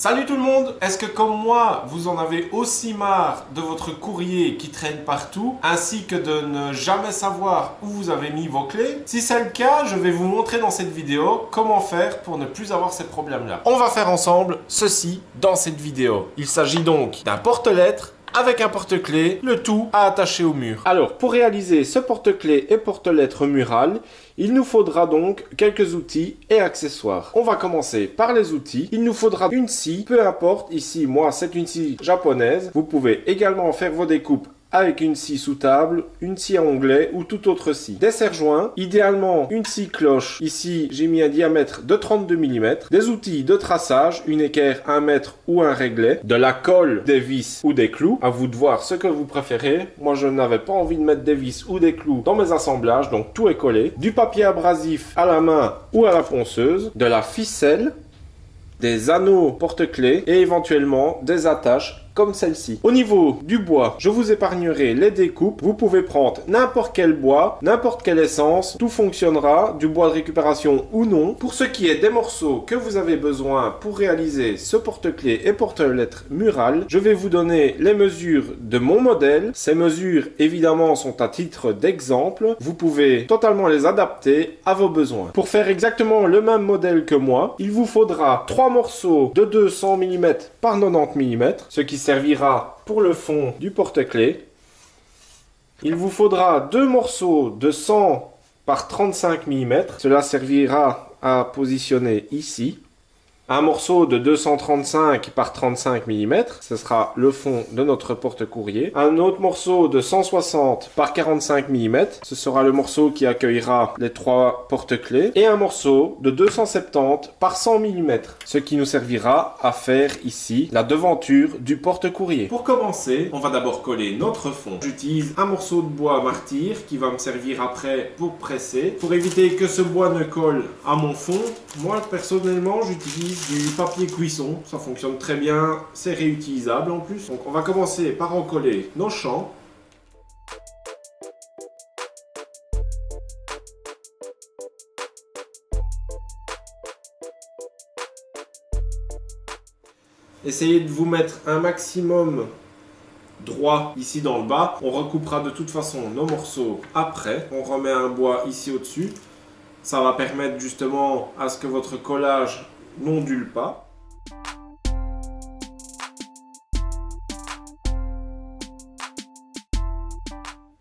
Salut tout le monde! Est-ce que comme moi, vous en avez aussi marre de votre courrier qui traîne partout, ainsi que de ne jamais savoir où vous avez mis vos clés? Si c'est le cas, je vais vous montrer dans cette vidéo comment faire pour ne plus avoir ces problèmes-là. On va faire ensemble ceci dans cette vidéo. Il s'agit donc d'un porte-lettres avec un porte-clés, le tout à attacher au mur. Alors, pour réaliser ce porte-clés et porte-lettres mural, il nous faudra donc quelques outils et accessoires. On va commencer par les outils. Il nous faudra une scie, peu importe. Ici, moi, c'est une scie japonaise. Vous pouvez également faire vos découpes avec une scie sous table, une scie à onglet ou toute autre scie. Des serre-joints, idéalement une scie cloche. Ici, j'ai mis un diamètre de 32 mm. Des outils de traçage, une équerre 1 mètre ou un réglet. De la colle, des vis ou des clous. À vous de voir ce que vous préférez. Moi, je n'avais pas envie de mettre des vis ou des clous dans mes assemblages, donc tout est collé. Du papier abrasif à la main ou à la ponceuse. De la ficelle, des anneaux porte-clés et éventuellement des attaches comme celle-ci. Au niveau du bois, je vous épargnerai les découpes. Vous pouvez prendre n'importe quel bois, n'importe quelle essence. Tout fonctionnera, du bois de récupération ou non. Pour ce qui est des morceaux que vous avez besoin pour réaliser ce porte-clés et porte-lettres mural, je vais vous donner les mesures de mon modèle. Ces mesures, évidemment, sont à titre d'exemple. Vous pouvez totalement les adapter à vos besoins. Pour faire exactement le même modèle que moi, il vous faudra 3 morceaux de 200 mm par 90 mm, ce qui servira pour le fond du porte-clés. Il vous faudra 2 morceaux de 100 par 35 mm. Cela servira à positionner ici. Un morceau de 235 par 35 mm, ce sera le fond de notre porte-courrier. Un autre morceau de 160 par 45 mm, ce sera le morceau qui accueillera les 3 porte-clés. Et un morceau de 270 par 100 mm, ce qui nous servira à faire ici la devanture du porte-courrier. Pour commencer, on va d'abord coller notre fond. J'utilise un morceau de bois martyr qui va me servir après pour presser. Pour éviter que ce bois ne colle à mon fond, moi personnellement j'utilise du papier cuisson, ça fonctionne très bien, c'est réutilisable en plus. Donc on va commencer par en coller nos champs. Essayez de vous mettre un maximum droit ici dans le bas. On recoupera de toute façon nos morceaux après. On remet un bois ici au-dessus. Ça va permettre justement à ce que votre collage n'ondule pas.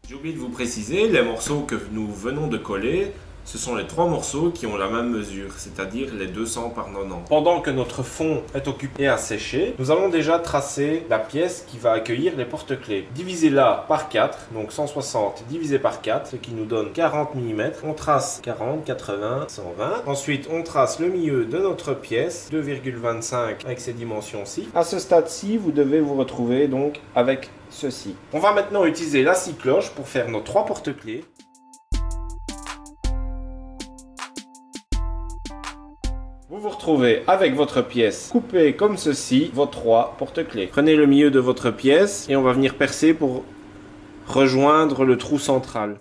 J'ai oublié de vous préciser, les morceaux que nous venons de coller, ce sont les 3 morceaux qui ont la même mesure, c'est-à-dire les 200 par 90. Pendant que notre fond est occupé et à sécher, nous allons déjà tracer la pièce qui va accueillir les porte-clés. Divisez-la par 4, donc 160 divisé par 4, ce qui nous donne 40 mm. On trace 40, 80, 120. Ensuite, on trace le milieu de notre pièce, 2,25 avec ces dimensions-ci. À ce stade-ci, vous devez vous retrouver donc avec ceci. On va maintenant utiliser la scie cloche pour faire nos 3 porte-clés. Vous vous retrouvez avec votre pièce coupée comme ceci, vos 3 porte-clés. Prenez le milieu de votre pièce et on va venir percer pour rejoindre le trou central.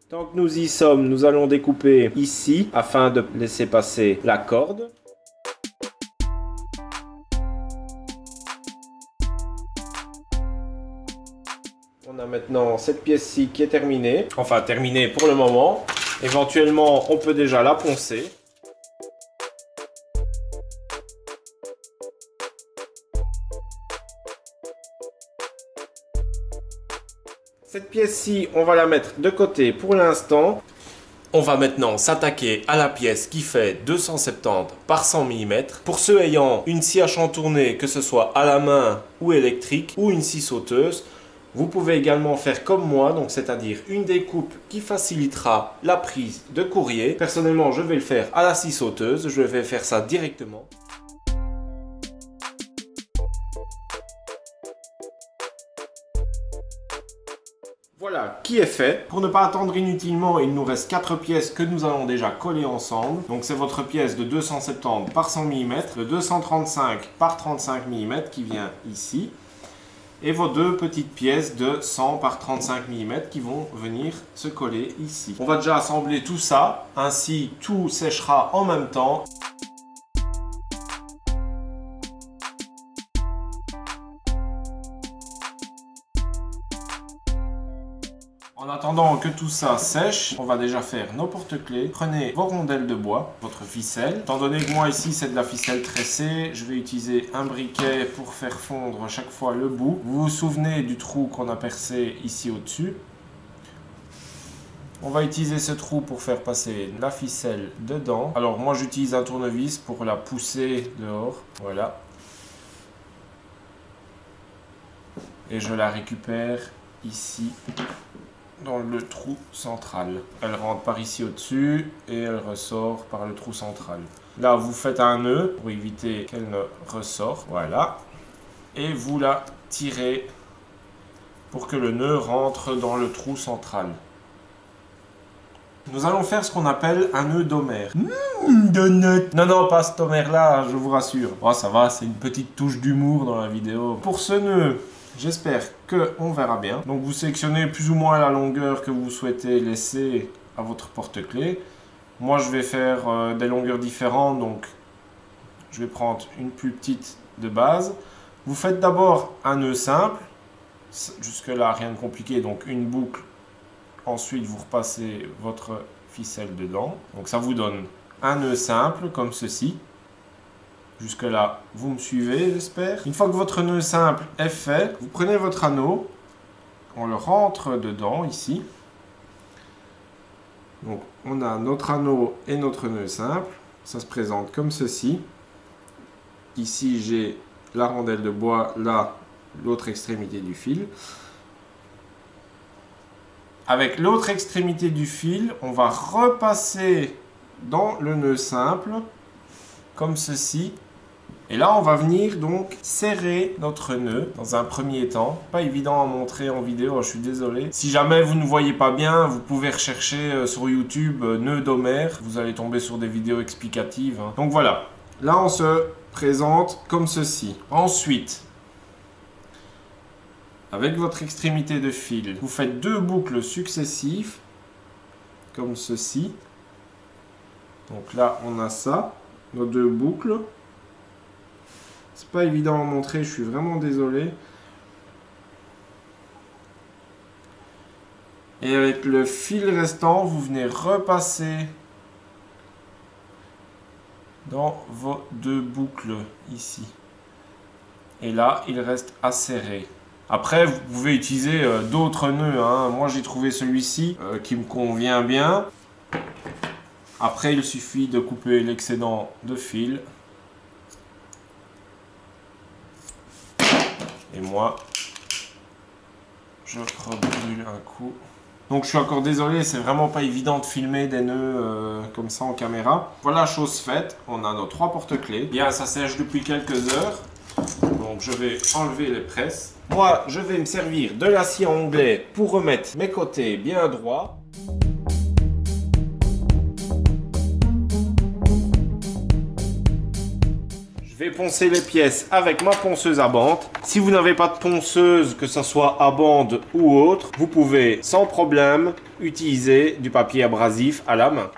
Tant que nous y sommes, nous allons découper ici afin de laisser passer la corde. On a maintenant cette pièce-ci qui est terminée. Enfin, terminée pour le moment. Éventuellement, on peut déjà la poncer. Cette pièce-ci, on va la mettre de côté pour l'instant. On va maintenant s'attaquer à la pièce qui fait 270 par 100 mm. Pour ceux ayant une scie à chantourner, que ce soit à la main ou électrique, ou une scie sauteuse, vous pouvez également faire comme moi, donc c'est-à-dire une découpe qui facilitera la prise de courrier. Personnellement, je vais le faire à la scie sauteuse, je vais faire ça directement. Voilà qui est fait. Pour ne pas attendre inutilement, il nous reste 4 pièces que nous allons déjà coller ensemble. Donc c'est votre pièce de 270 par 100 mm, de 235 par 35 mm qui vient ici. et vos deux petites pièces de 100 par 35 mm qui vont venir se coller ici. On va déjà assembler tout ça, ainsi tout séchera en même temps. En attendant que tout ça sèche, on va déjà faire nos porte-clés. Prenez vos rondelles de bois, votre ficelle. Étant donné que moi ici c'est de la ficelle tressée, je vais utiliser un briquet pour faire fondre chaque fois le bout. Vous vous souvenez du trou qu'on a percé ici au-dessus. On va utiliser ce trou pour faire passer la ficelle dedans. Alors moi j'utilise un tournevis pour la pousser dehors. Voilà. Et je la récupère ici dans le trou central. Elle rentre par ici au-dessus et elle ressort par le trou central. Là, vous faites un nœud pour éviter qu'elle ne ressorte. Voilà. Et vous la tirez pour que le nœud rentre dans le trou central. Nous allons faire ce qu'on appelle un nœud d'Homère. Donut. Non, pas cet Homère-là, je vous rassure. Oh, ça va, c'est une petite touche d'humour dans la vidéo. Pour ce nœud, j'espère qu'on verra bien. Donc vous sélectionnez plus ou moins la longueur que vous souhaitez laisser à votre porte-clés. Moi je vais faire des longueurs différentes, donc je vais prendre une plus petite de base. Vous faites d'abord un nœud simple, jusque là rien de compliqué, donc une boucle. Ensuite vous repassez votre ficelle dedans. Donc ça vous donne un nœud simple comme ceci. Jusque là, vous me suivez, j'espère. Une fois que votre nœud simple est fait, vous prenez votre anneau, on le rentre dedans, ici. Donc, on a notre anneau et notre nœud simple. Ça se présente comme ceci. Ici, j'ai la rondelle de bois, là, l'autre extrémité du fil. Avec l'autre extrémité du fil, on va repasser dans le nœud simple, comme ceci. Et là, on va venir donc serrer notre nœud dans un premier temps. Pas évident à montrer en vidéo, je suis désolé. Si jamais vous ne voyez pas bien, vous pouvez rechercher sur YouTube nœud d'Homère. Vous allez tomber sur des vidéos explicatives. Donc voilà, là on se présente comme ceci. Ensuite, avec votre extrémité de fil, vous faites deux boucles successives, comme ceci. Donc là, on a ça, nos deux boucles. C'est pas évident à montrer, je suis vraiment désolé. Et avec le fil restant, vous venez repasser dans vos deux boucles ici. Et là, il reste à serrer. Après, vous pouvez utiliser d'autres nœuds. Moi, j'ai trouvé celui-ci qui me convient bien. Après, il suffit de couper l'excédent de fil. Et moi, je rebrûle un coup. Donc je suis encore désolé, c'est vraiment pas évident de filmer des nœuds comme ça en caméra. Voilà, chose faite, on a nos trois porte-clés. Bien, ça sèche depuis quelques heures. Donc je vais enlever les presses. Moi, je vais me servir de la scie à onglet pour remettre mes côtés bien droits. Je vais poncer les pièces avec ma ponceuse à bande. Si vous n'avez pas de ponceuse, que ce soit à bande ou autre, vous pouvez sans problème utiliser du papier abrasif à la main.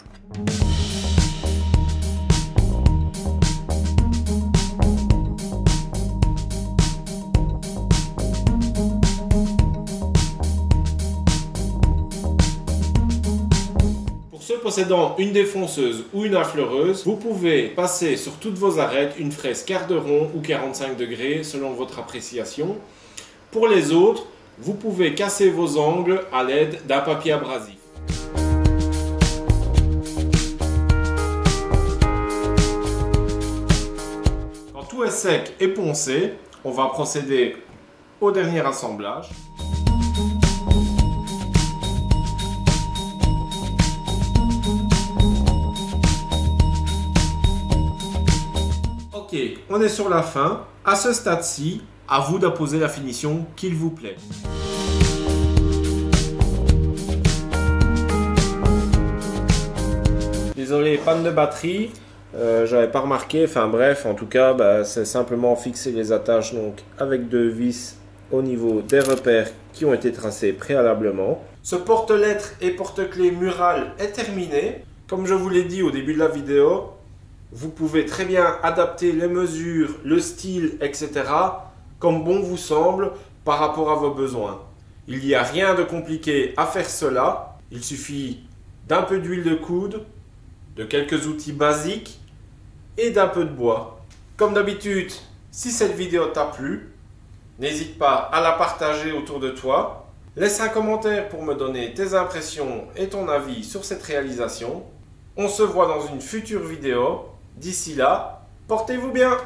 Possédant une défonceuse ou une affleureuse, vous pouvez passer sur toutes vos arêtes une fraise quart de rond ou 45 degrés selon votre appréciation. Pour les autres, vous pouvez casser vos angles à l'aide d'un papier abrasif. Quand tout est sec et poncé, on va procéder au dernier assemblage. Ok, on est sur la fin. À ce stade-ci, à vous d'apposer la finition qu'il vous plaît. Désolé, panne de batterie. J'avais pas remarqué. Enfin bref, en tout cas, c'est simplement fixer les attaches donc avec deux vis au niveau des repères qui ont été tracés préalablement. Ce porte-lettres et porte-clés mural est terminé. Comme je vous l'ai dit au début de la vidéo, vous pouvez très bien adapter les mesures, le style, etc. comme bon vous semble par rapport à vos besoins. Il n'y a rien de compliqué à faire cela. Il suffit d'un peu d'huile de coude, de quelques outils basiques et d'un peu de bois. Comme d'habitude, si cette vidéo t'a plu, n'hésite pas à la partager autour de toi. Laisse un commentaire pour me donner tes impressions et ton avis sur cette réalisation. On se voit dans une future vidéo. D'ici là, portez-vous bien!